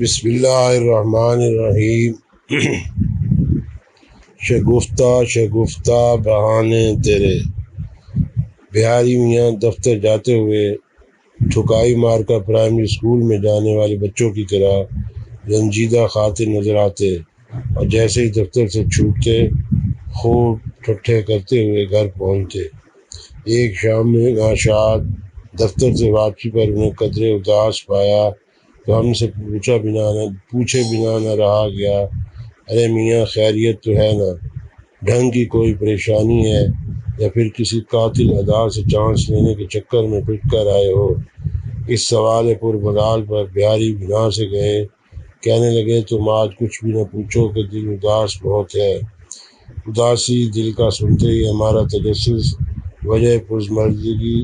بسم اللہ الرحمن الرحیم۔ شگفتہ بہانے تیرے۔ بہاری میاں دفتر جاتے ہوئے ٹھکائی مار کر پرائمری اسکول میں جانے والے بچوں کی طرح رنجیدہ خاطر نظر آتے، اور جیسے ہی دفتر سے چھوٹتے خوب ٹھٹھے کرتے ہوئے گھر پہنچتے۔ ایک شام میں ناشاد دفتر سے واپسی پر انہیں قدرے اداس پایا تو ہم سے پوچھے بنا نہ رہا گیا، ارے میاں خیریت تو ہے نا؟ ڈھنگ کی کوئی پریشانی ہے یا پھر کسی قاتل ادا سے چانس لینے کے چکر میں پٹ کر آئے ہو؟ اس سوال پرملال پر بہاری بنا سے گئے، کہنے لگے تم آج کچھ بھی نہ پوچھو کہ دل اداس بہت ہے۔ اداسی دل کا سنتے ہی ہمارا تجسس وجہ پزمردگی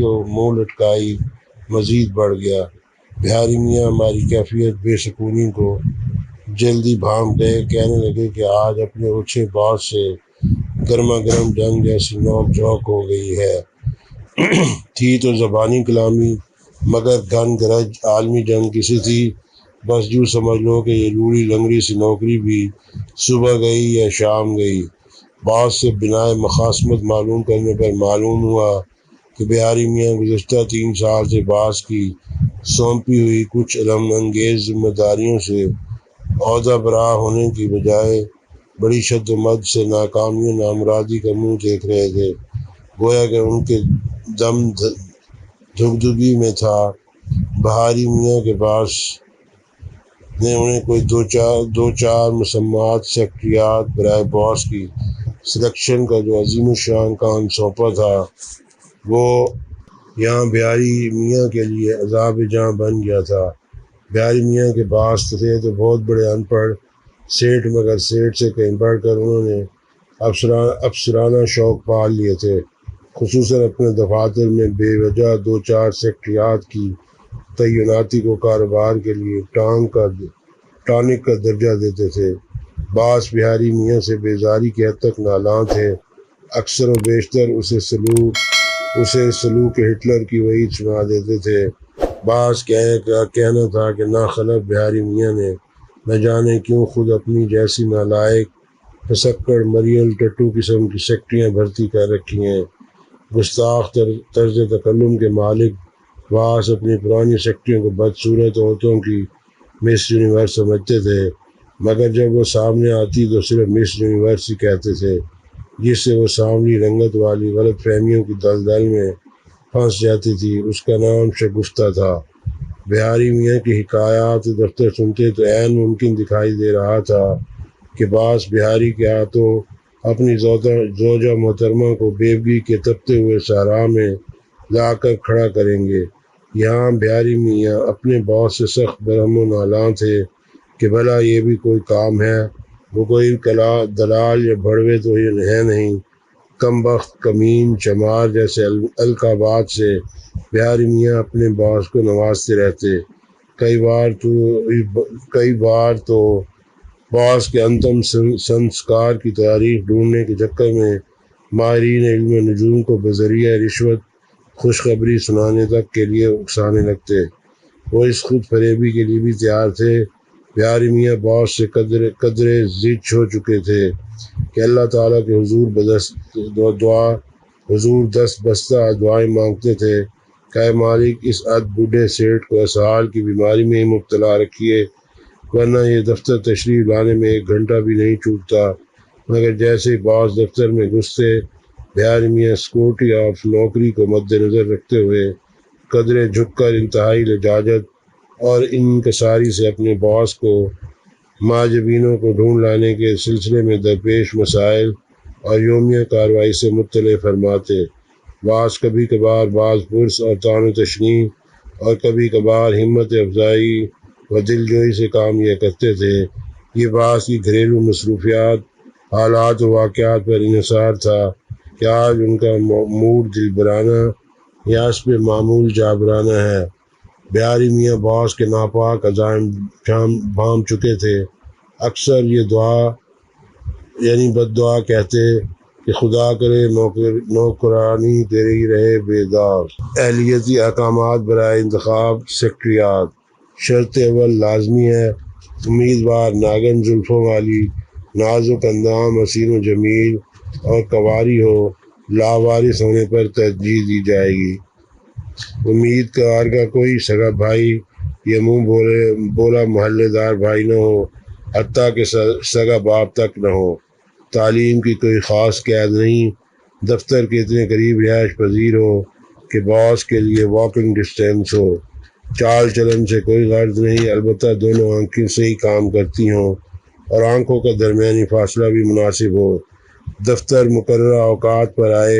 اور منہ لٹکائی مزید بڑھ گیا۔ بہاری میاں ہماری کیفیت بے سکونی کو جلدی بھانپ گئے، کہنے لگے کہ آج اپنے اچھے باس سے گرما گرم جنگ جیسی نوک جھوک ہو گئی ہے۔ تھی تو زبانی کلامی، مگر گھن گرج عالمی جنگ کسی تھی؟ بس یوں سمجھ لو کہ یہ لوڑی لنگڑی سی نوکری بھی صبح گئی یا شام گئی۔ باس سے بنائے مخاصمت معلوم کرنے پر معلوم ہوا کہ بہاری میاں گزشتہ 3 سال سے باس کی سونپی ہوئی کچھ علم انگیز ذمہ داریوں سے عہدہ برا ہونے کی بجائے بڑی شد و مد سے ناکامی و نامرادی کا منہ دیکھ رہے تھے، گویا کہ ان کے دم دھگدھگی میں تھا۔ بہاری میاں کے باس نے انہیں کوئی دو چار مسمات سیکٹریات برائے باس کی سلیکشن کا جو عظیم الشان کام سونپا تھا، وہ یہاں بہاری میاں کے لیے عذاب جاں بن گیا تھا۔ بہاری میاں کے باس تھے تو بہت بڑے ان پڑھ سیٹھ، مگر سیٹھ سے کہیں بڑھ کر انہوں نے افسرانہ شوق پال لیے تھے، خصوصاً اپنے دفاتر میں بے وجہ 2-4 سیکٹریات کی تعیناتی کو کاروبار کے لیے ٹانک کا درجہ دیتے تھے۔ باس بہاری میاں سے بیزاری کی حد تک نالاں تھے، اکثر و بیشتر اسے سلوک ہٹلر کی وعید سنا دیتے تھے۔ باس کا کہنا تھا کہ ناخلف بہاری میاں نے نہ جانے کیوں خود اپنی جیسی نالائق پھسکڑ مریل ٹٹو قسم کی سیکٹریاں بھرتی کر رکھی ہیں۔ گستاخ طرز تکلم کے مالک باس اپنی پرانی سیکٹریوں کو بدصورت عورتوں کی مس یونیورس سمجھتے تھے، مگر جب وہ سامنے آتی تو صرف مس یونیورس ہی کہتے تھے، جس سے وہ سانولی رنگت والی غلط فہمیوں کی دلدل میں پھنس جاتی تھی۔ اس کا نام شگفتہ تھا۔ بہاری میاں کی حکایات دفتر سنتے تو عین ممکن دکھائی دے رہا تھا کہ باس بہاری کے ہاتھوں اپنی زوجہ محترمہ کو بیوگی کے تپتے ہوئے صحرا میں لا کر کھڑا کریں گے۔ یہاں بہاری میاں اپنے باس سے سخت برہم و نالاں تھے کہ بھلا یہ بھی کوئی کام ہے؟ وہ کوئی دلال یا بھڑوے تو ہے نہیں۔ کم بخت، کمین، چمار جیسے القابات سے بہاری میاں اپنے باس کو نوازتے رہتے۔ کئی بار تو باس کے انتم سنسکار کی تاریخ ڈھونڈنے کے چکر میں ماہرین علم نجوم کو بذریعہ رشوت خوشخبری سنانے تک کے لیے اکسانے لگتے۔ وہ اس خود فریبی کے لیے بھی تیار تھے۔ بہاری میاں باس سے قدرے زچ ہو چکے تھے کہ اللہ تعالیٰ کے حضور دست بستہ دعائیں مانگتے تھے کہ اے مالک اس بوڑھے سیٹھ کو اسہال کی بیماری میں ہی مبتلا رکھیے، ورنہ یہ دفتر تشریف لانے میں 1 گھنٹہ بھی نہیں چوکتا۔ مگر جیسے ہی باس دفتر میں گھستے، بہاری میاں سیکورٹی آف نوکری کو مد نظر رکھتے ہوئے قدرے جھک کر انتہائی لجاجت اور انکساری سے اپنے باس کو معجبینوں کو ڈھونڈ لانے کے سلسلے میں درپیش مسائل اور یومیہ کارروائی سے مطلع فرماتے۔ باس کبھی کبھار باز پرس اور طعن و تشنیع اور کبھی کبھار ہمت افزائی و دلجوئی سے کام لیا کرتے تھے۔ یہ باس کی گھریلو مصروفیات، حالات و واقعات پر انحصار تھا کہ آج ان کا موڈ دلبرانہ یا اس پہ معمول جابرانہ ہے۔ بہاری میاں باس کے ناپاک عزائم بھانپ چکے تھے۔ اکثر یہ بد دعا کہتے کہ خدا کرے نوکرانی تیری رہے بیدار۔ اہلیتی احکامات برائے انتخاب سیکٹریات۔ شرط اول لازمی ہے امیدوار ناگن زلفوں والی، نازک اندام، حسین و جمیل اور کنواری ہو، لاوارث ہونے پر ترجیح دی جائے گی۔ امیدوار کا کوئی سگا بھائی یا منہ بولا محلے دار بھائی نہ ہو، حتیٰ کہ سگا باپ تک نہ ہو۔ تعلیم کی کوئی خاص قید نہیں، دفتر کے اتنے قریب رہائش پذیر ہو کہ باس کے لیے واکنگ ڈسٹینس ہو۔ چال چلن سے کوئی غرض نہیں، البتہ دونوں آنکھیں سے ہی کام کرتی ہوں اور آنکھوں کا درمیانی فاصلہ بھی مناسب ہو۔ دفتر مقررہ اوقات پر آئے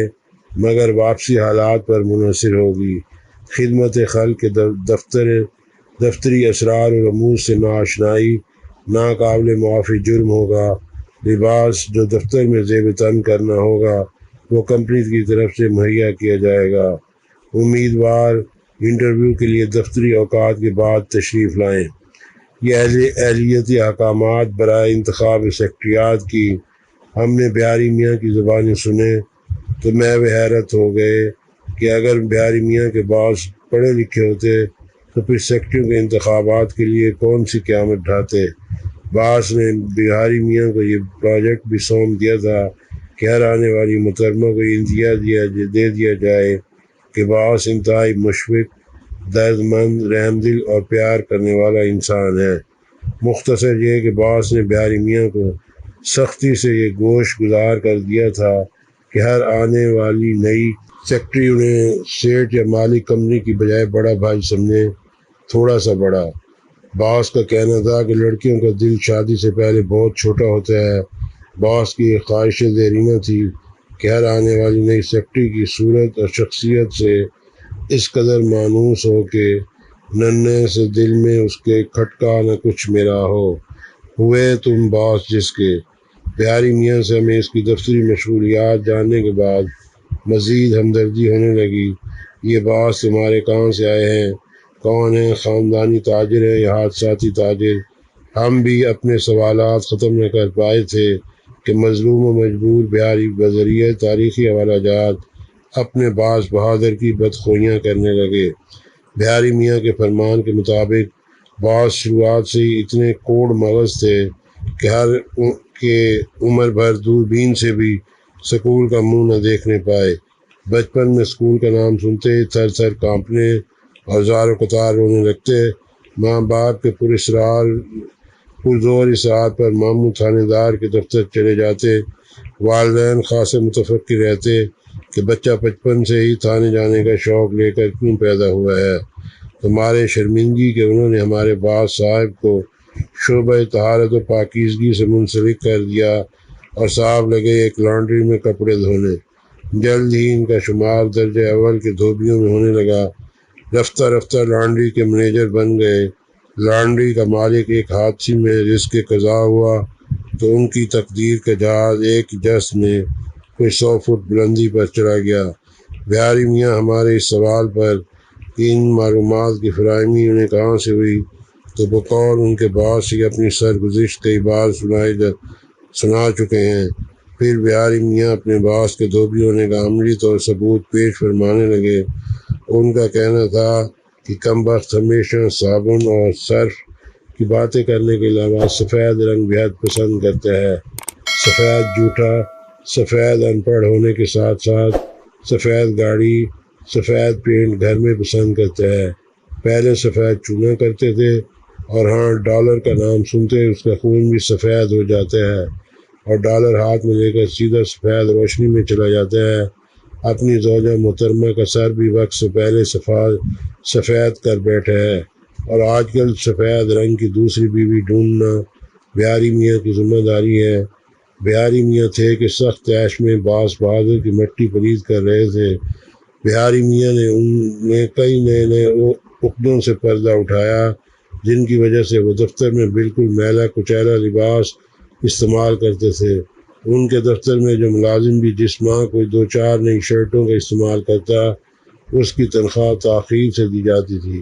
مگر واپسی حالات پر منحصر ہوگی۔ خدمت خلق کے دفتری اسرار و رموز سے ناآشنائی ناقابل معافی جرم ہوگا۔ لباس جو دفتر میں زیب تن کرنا ہوگا وہ کمپنی کی طرف سے مہیا کیا جائے گا۔ امیدوار انٹرویو کے لیے دفتری اوقات کے بعد تشریف لائیں۔ یہ اہلیتی احکامات برائے انتخاب سیکٹریات کی ہم نے بہاری میاں کی زبانی سنے تو میں حیرت ہو گئے کہ اگر بہاری میاں کے باس پڑھے لکھے ہوتے تو پھر سیکٹریوں کے انتخابات کے لیے کون سی قیامت ڈھاتے۔ باس نے بہاری میاں کو یہ پروجیکٹ بھی سونپ دیا تھا کہ ہر آنے والی محترمہ کو یہ امتیاز دے دیا جائے کہ باس انتہائی مشفق، درد مند، رحم دل اور پیار کرنے والا انسان ہے۔ مختصر یہ کہ باس نے بہاری میاں کو سختی سے یہ گوش گزار کر دیا تھا کہ ہر آنے والی نئی سیکٹری انہیں سیٹ یا مالک کمپنی کی بجائے بڑا بھائی سمجھے، تھوڑا سا بڑا۔ باس کا کہنا تھا کہ لڑکیوں کا دل شادی سے پہلے بہت چھوٹا ہوتا ہے۔ باس کی ایک خواہش دیرینہ تھی کہ ہر آنے والی نئی سیکٹری کی صورت اور شخصیت سے اس قدر مانوس ہو کہ ننھے سے دل میں اس کے کھٹکا نہ کچھ میرا ہو۔ ہوئے تم باس جس کے۔ بہاری میاں سے ہمیں اس کی دفتری مشغولیات جاننے کے بعد مزید ہمدردی ہونے لگی۔ یہ باس تمہارے کہاں سے آئے ہیں؟ کون ہیں؟ خاندانی تاجر ہیں یا حادثاتی تاجر؟ ہم بھی اپنے سوالات ختم نہ کر پائے تھے کہ مظلوم و مجبور بہاری بذریعہ تاریخی حوالہ جات اپنے باس بہادر کی بدخوئیاں کرنے لگے۔ بہاری میاں کے فرمان کے مطابق باس شروعات سے ہی اتنے کوڑ مغز تھے کہ عمر بھر دوربین سے بھی سکول کا منہ نہ دیکھنے پائے۔ بچپن میں سکول کا نام سنتے ہی تھر تھر کانپنے اور زار و قطار رونے لگتے۔ ماں باپ کے پرزور اصرار پر ماموں تھانے دار کے دفتر چلے جاتے۔ والدین خاصے متفکر رہتے کہ بچہ بچپن سے ہی تھانے جانے کا شوق لے کر کیوں پیدا ہوا ہے۔ تمہارے شرمندگی کہ انہوں نے ہمارے باس صاحب کو شعبہ طہارت و پاکیزگی سے منسلک کر دیا اور صاحب لگے ایک لانڈری میں کپڑے دھونے۔ جلد ہی ان کا شمار درجہ اول کے دھوبیوں میں ہونے لگا۔ رفتہ رفتہ لانڈری کے مینیجر بن گئے۔ لانڈری کا مالک ایک حادثے میں رزق قضا ہوا تو ان کی تقدیر کا جہاز ایک جس میں کوئی 100 فٹ بلندی پر چلا گیا۔ بہاری میاں ہمارے اس سوال پر کہ ان معلومات کی فراہمی انہیں کہاں سے ہوئی تو بقول ان کے باس ہی اپنی سرگزشت کئی بار سنا چکے ہیں۔ پھر بہاری میاں اپنے باس کے دھوبی ہونے کا عملی طور ثبوت پیش فرمانے لگے۔ ان کا کہنا تھا کہ کم بخت ہمیشہ صابن اور سرف کی باتیں کرنے کے علاوہ سفید رنگ بےحد پسند کرتا ہے۔ سفید جوتا، سفید ان پڑھ ہونے کے ساتھ ساتھ سفید گاڑی، سفید پینٹ گھر میں پسند کرتا ہے۔ پہلے سفید چونا کرتے تھے اور ہاں ڈالر کا نام سنتے اس کا خون بھی سفید ہو جاتا ہے اور ڈالر ہاتھ میں لے کر سیدھا سفید روشنی میں چلا جاتا ہے۔ اپنی زوجہ محترمہ کا سر بھی وقت سے پہلے سفید کر بیٹھا ہے اور آج کل سفید رنگ کی دوسری بیوی ڈھونڈنا بہاری میاں کی ذمہ داری ہے۔ بہاری میاں تھے کہ سخت عیش میں باس بہادر کی مٹی پلید کر رہے تھے۔ بہاری میاں نے ان میں کئی نئے عقدوں سے پردہ اٹھایا جن کی وجہ سے وہ دفتر میں بالکل میلا کچیلا لباس استعمال کرتے تھے۔ ان کے دفتر میں جو ملازم بھی جس ماہ کوئی 2-4 نئی شرٹوں کا استعمال کرتا اس کی تنخواہ تاخیر سے دی جاتی تھی۔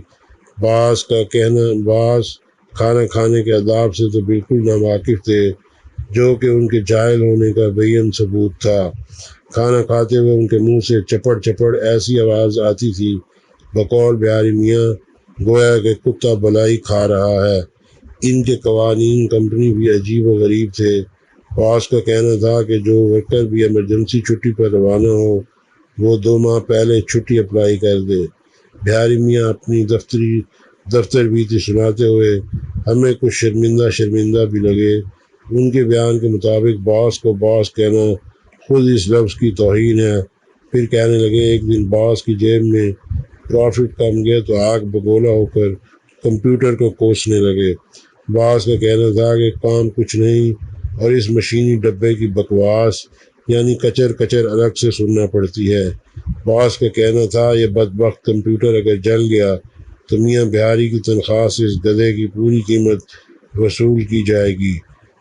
باس کھانا کھانے کے آداب سے تو بالکل ناواقف تھے جو کہ ان کے جاہل ہونے کا بین ثبوت تھا۔ کھانا کھاتے ہوئے ان کے منہ سے چپڑ چپڑ ایسی آواز آتی تھی بقول بہاری میاں گویا کہ کتا بلائی کھا رہا ہے۔ ان کے قوانین کمپنی بھی عجیب و غریب تھے۔ باس کا کہنا تھا کہ جو ورکر بھی ایمرجنسی چھٹی پر روانہ ہو وہ 2 ماہ پہلے چھٹی اپلائی کر دے۔ بہاری میاں اپنی دفتر بیتی سناتے ہوئے ہمیں کچھ شرمندہ بھی لگے۔ ان کے بیان کے مطابق باس کو باس کہنا خود اس لفظ کی توہین ہے۔ پھر کہنے لگے ایک دن باس کی جیب میں پروفٹ کم گیا تو آگ بگولا ہو کر کمپیوٹر کو کوسنے لگے۔ باس کا کہنا تھا کہ کام کچھ نہیں اور اس مشینی ڈبے کی بکواس یعنی کچر الگ سے سننا پڑتی ہے۔ باس کا کہنا تھا یہ بدبخت کمپیوٹر اگر جل گیا تو میاں بہاری کی تنخواہ سے اس گدھے کی پوری قیمت وصول کی جائے گی۔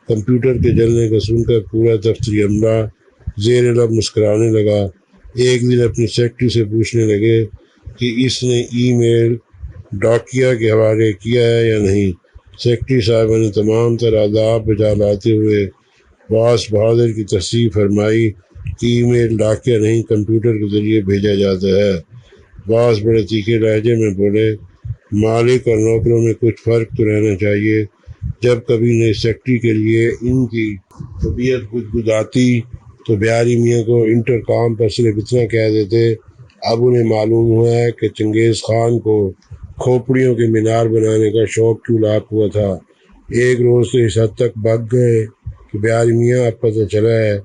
کمپیوٹر کے جلنے کا سن کر پورا دفتری عملہ زیر لب مسکرانے لگا۔ ایک دن اپنی سیکرٹری سے پوچھنے لگے کہ اس نے ای میل ڈاکیا کے حوالے کیا ہے یا نہیں۔ سیکرٹری صاحبہ نے تمام تر آداب بجا لاتے ہوئے باس بہادر کی تصحیح فرمائی کہ ای میل ڈاکیا نہیں کمپیوٹر کے ذریعے بھیجا جاتا ہے۔ باس بڑے تیکھے لہجے میں بولے مالک اور نوکروں میں کچھ فرق تو رہنا چاہیے۔ جب کبھی نئی سیکرٹری کے لیے ان کی طبیعت گدگداتی تو بہاری میاں کو انٹرکام پر صرف اتنا کہہ دیتے اب انہیں معلوم ہوا ہے کہ چنگیز خان کو کھوپڑیوں کے مینار بنانے کا شوق کیوں لاحق ہوا تھا۔ ایک روز تو اس حد تک بھگ گئے کہ بہاری میاں اب پتہ چلا ہے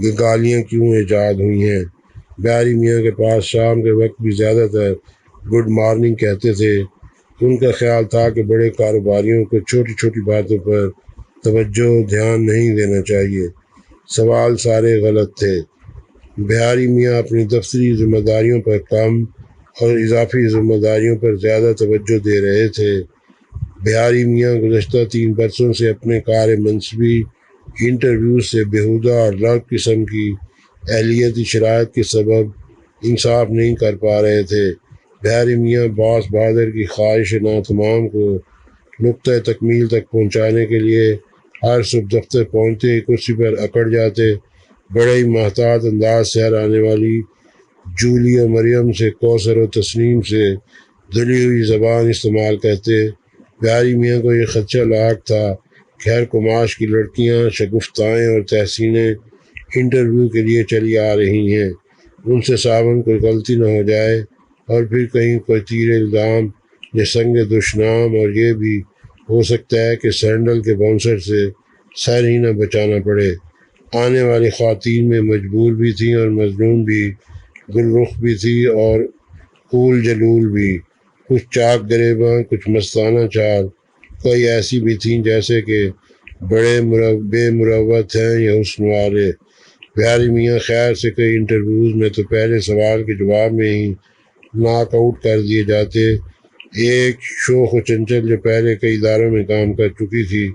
کہ گالیاں کیوں ایجاد ہوئی ہیں۔ بہاری میاں کے پاس شام کے وقت بھی زیادہ تر گڈ مارننگ کہتے تھے۔ ان کا خیال تھا کہ بڑے کاروباریوں کو چھوٹی چھوٹی باتوں پر دھیان نہیں دینا چاہیے۔ سوال سارے غلط تھے۔ بہاری میاں اپنی دفتری ذمہ داریوں پر کم اور اضافی ذمہ داریوں پر زیادہ توجہ دے رہے تھے۔ بہاری میاں گزشتہ 3 برسوں سے اپنے کار منصبی انٹرویو سے بےہودہ اور لغو قسم کی اہلیتی شرائط کے سبب انصاف نہیں کر پا رہے تھے۔ بہاری میاں باس بہادر کی خواہش ناتمام کو نقطۂ تکمیل تک پہنچانے کے لیے ہر صبح دفتر پہنچتے ہی کرسی پر اکڑ جاتے، بڑے ہی محتاط انداز سے ہر آنے والی جولی و مریم سے کوثر و تسنیم سے دھلی ہوئی زبان استعمال کرتے۔ بہاری میاں کو یہ خدشہ لاحق تھا کہ ہر کماش کی لڑکیاں شگفتائیں اور تحسینیں انٹرویو کے لیے چلی آ رہی ہیں۔ ان سے صابن کوئی غلطی نہ ہو جائے اور پھر کہیں کوئی تیر الزام یا سنگ دشنام، اور یہ بھی ہو سکتا ہے کہ سینڈل کے باؤنسر سے سر ہی نہ بچانا پڑے۔ آنے والی خواتین میں مجبور بھی تھیں اور مظلوم بھی، گل رخ بھی تھی اور پھول جلول بھی، کچھ چاک گریباں، کچھ مستانہ چال، کئی ایسی بھی تھیں جیسے کہ بڑے بے مروت ہیں یا حسن والے۔ بہاری میاں خیر سے کئی انٹرویوز میں تو پہلے سوال کے جواب میں ہی ناک آؤٹ کر دیے جاتے۔ ایک شوخ و چنچل جو پہلے کئی اداروں میں کام کر چکی تھی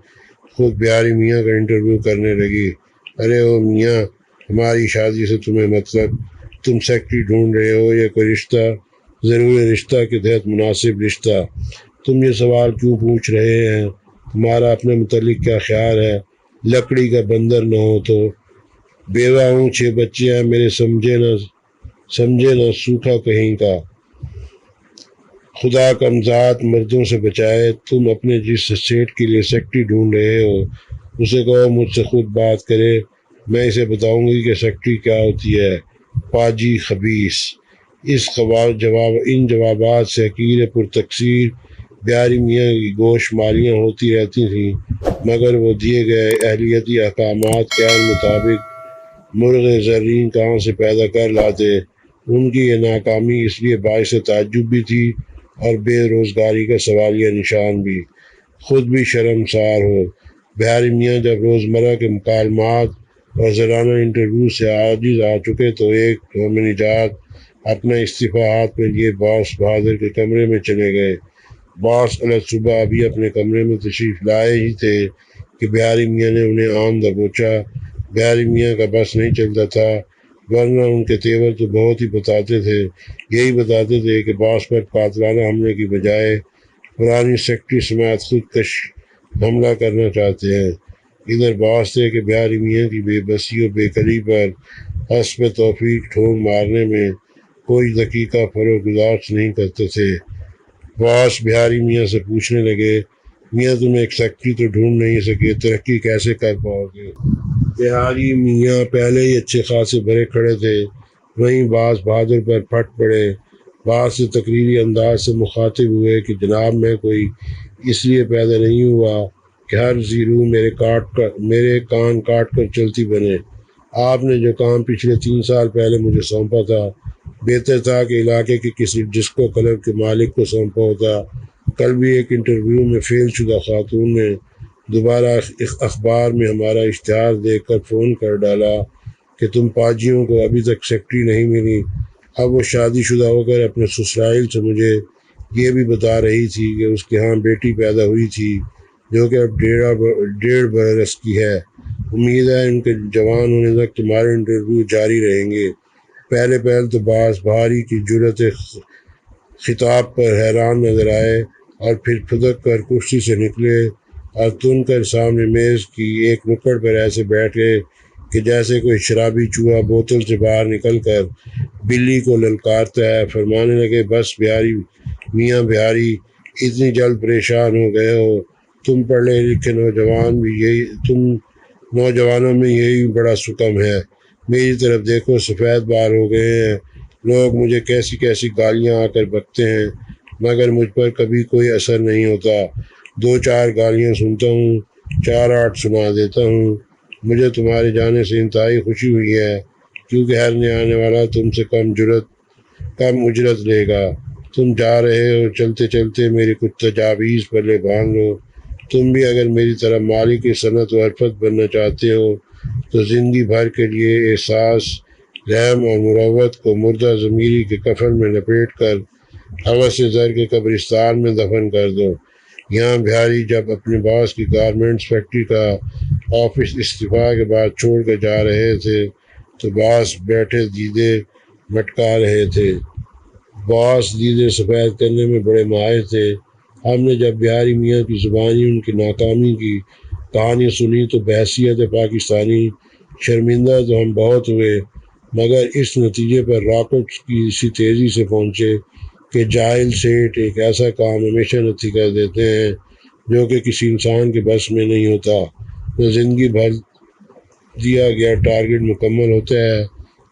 خود بہاری میاں کا انٹرویو کرنے لگی۔ ارے او میاں، ہماری شادی سے تمہیں مطلب؟ تم سیکرٹری ڈھونڈ رہے ہو یا کوئی رشتہ، ضروری رشتہ کے تحت مناسب رشتہ؟ تم یہ سوال کیوں پوچھ رہے ہیں؟ تمہارا اپنے متعلق کیا خیال ہے؟ لکڑی کا بندر نہ ہو تو؟ بیوہ ہوں، 6 بچے ہیں میرے، سمجھے نہ سوکھا کہیں کا۔ خدا کمذات مردوں سے بچائے۔ تم اپنے جس اسٹیٹ کے لیے سیکرٹری ڈھونڈ رہے ہو اسے کہو مجھ سے خود بات کرے، میں اسے بتاؤں گی کہ سیکرٹری کیا ہوتی ہے۔ پاجی خبیث۔ ان جوابات سے حقیر پر تقصیر بہاری میاں کی گوش مالیاں ہوتی رہتی تھیں، مگر وہ دیے گئے اہلیتی احکامات کے عین مطابق مرغ زرین کہاں سے پیدا کر لاتے۔ ان کی یہ ناکامی اس لیے باعث تعجب بھی تھی اور بے روزگاری کا سوالیہ نشان بھی۔ خود بھی شرمسار ہو۔ بہاری میاں جب روزمرہ کے مکالمات اور زرانہ انٹرویو سے عاجز آ چکے تو ایک یوم نجات اپنا استعفیٰ ہاتھ میں لیے باس بہادر کے کمرے میں چلے گئے۔ باس علیہ صبح ابھی اپنے کمرے میں تشریف لائے ہی تھے کہ بہاری میاں نے انہیں آن دبوچا۔ بہاری میاں کا بس نہیں چلتا تھا، ورنہ ان کے تیور تو بہت ہی بتاتے تھے۔ یہی بتاتے تھے کہ باس پر قاتلانہ حملے کی بجائے پرانی سیکرٹری سمیت خودکش حملہ کرنا چاہتے ہیں۔ ادھر باس تھے کہ بہاری میاں کی بے بسی و بے قلی پر حسب توفیق ٹھونگ مارنے میں کوئی دقیقہ فروغ گزارش نہیں کرتے تھے۔ باس بہاری میاں سے پوچھنے لگے، میاں تم ایک سیکٹری تو ڈھونڈ نہیں سکے، ترقی کیسے کر پاؤ گے؟ بہاری میاں پہلے ہی اچھے خاصے بھرے کھڑے تھے، وہیں باس بہادر پر پھٹ پڑے۔ باس سے تقریری انداز سے مخاطب ہوئے کہ جناب میں کوئی اس لیے پیدا نہیں ہوا کہ ہر زیرو میرے کان کاٹ کر چلتی بنے۔ آپ نے جو کام پچھلے 3 سال پہلے مجھے سونپا تھا، بہتر تھا کہ علاقے کے کسی ڈسکو کلب کے مالک کو سونپا ہوتا۔ کل بھی ایک انٹرویو میں فیل شدہ خاتون نے دوبارہ اخبار میں ہمارا اشتہار دیکھ کر فون کر ڈالا کہ تم پاجیوں کو ابھی تک سیکٹری نہیں ملی۔ اب وہ شادی شدہ ہو کر اپنے سسرائیل سے مجھے یہ بھی بتا رہی تھی کہ اس کے ہاں بیٹی پیدا ہوئی تھی جو کہ اب 1.5 برس کی ہے۔ امید ہے ان کے جوان ہونے تک تمہارے انٹرویو جاری رہیں گے۔ پہلے تو باس بہاری کی جرأت خطاب پر حیران نظر آئے اور پھر پھدک کر کرسی سے نکلے اور تن کر سامنے میز کی ایک نکڑ پر ایسے بیٹھ گئے کہ جیسے کوئی شرابی چوہا بوتل سے باہر نکل کر بلی کو للکارتا ہے۔ فرمانے لگے، بس میاں بہاری، اتنی جلد پریشان ہو گئے ہو؟ تم پڑھے لکھے نوجوانوں میں یہی بڑا سکم ہے۔ میری طرف دیکھو، سفید بال ہو گئے ہیں، لوگ مجھے کیسی کیسی گالیاں آ کر بکتے ہیں مگر مجھ پر کبھی کوئی اثر نہیں ہوتا۔ 2-4 گالیاں سنتا ہوں، 4-8 سنا دیتا ہوں۔ مجھے تمہارے جانے سے انتہائی خوشی ہوئی ہے کیونکہ ہر نیا آنے والا تم سے کم اجرت لے گا۔ تم جا رہے ہو، چلتے چلتے میری کچھ تجاویز پلے باندھ لو۔ تم بھی اگر میری طرح مالک کی صنعت و حرفت بننا چاہتے ہو تو زندگی بھر کے لیے احساس، رحم اور مروت کو مردہ ضمیری کے کفن میں لپیٹ کر ہوس زر کے قبرستان میں دفن کر دو۔ یہاں بہاری جب اپنے باس کی گارمنٹس فیکٹری کا آفس استعفیٰ کے بعد چھوڑ کر جا رہے تھے تو باس بیٹھے دیدے مٹکا رہے تھے۔ باس دیدے سفید کرنے میں بڑے ماہر تھے۔ ہم نے جب بہاری میاں کی زبانی ان کی ناکامی کی کہانی سنی تو بحیثیت پاکستانی شرمندہ تو ہم بہت ہوئے مگر اس نتیجے پر راکٹ کی اسی تیزی سے پہنچے کہ جاہل سیٹ ایک ایسا کام ہمیشہ نتھی کر دیتے ہیں جو کہ کسی انسان کے بس میں نہیں ہوتا۔ نہ زندگی بھر دیا گیا ٹارگٹ مکمل ہوتا ہے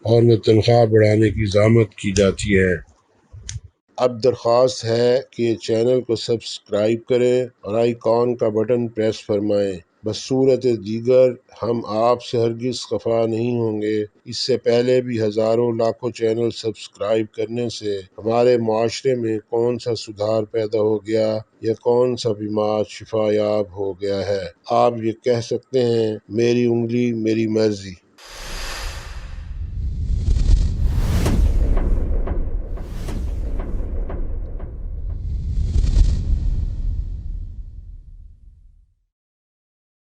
اور نہ تنخواہ بڑھانے کی زحمت کی جاتی ہے۔ اب درخواست ہے کہ چینل کو سبسکرائب کریں اور آئیکن کا بٹن پریس فرمائیں۔ بصورت دیگر ہم آپ سے ہرگز خفا نہیں ہوں گے۔ اس سے پہلے بھی ہزاروں لاکھوں چینل سبسکرائب کرنے سے ہمارے معاشرے میں کون سا سدھار پیدا ہو گیا یا کون سا بیمار شفا یاب ہو گیا ہے۔ آپ یہ کہہ سکتے ہیں، میری انگلی میری مرضی۔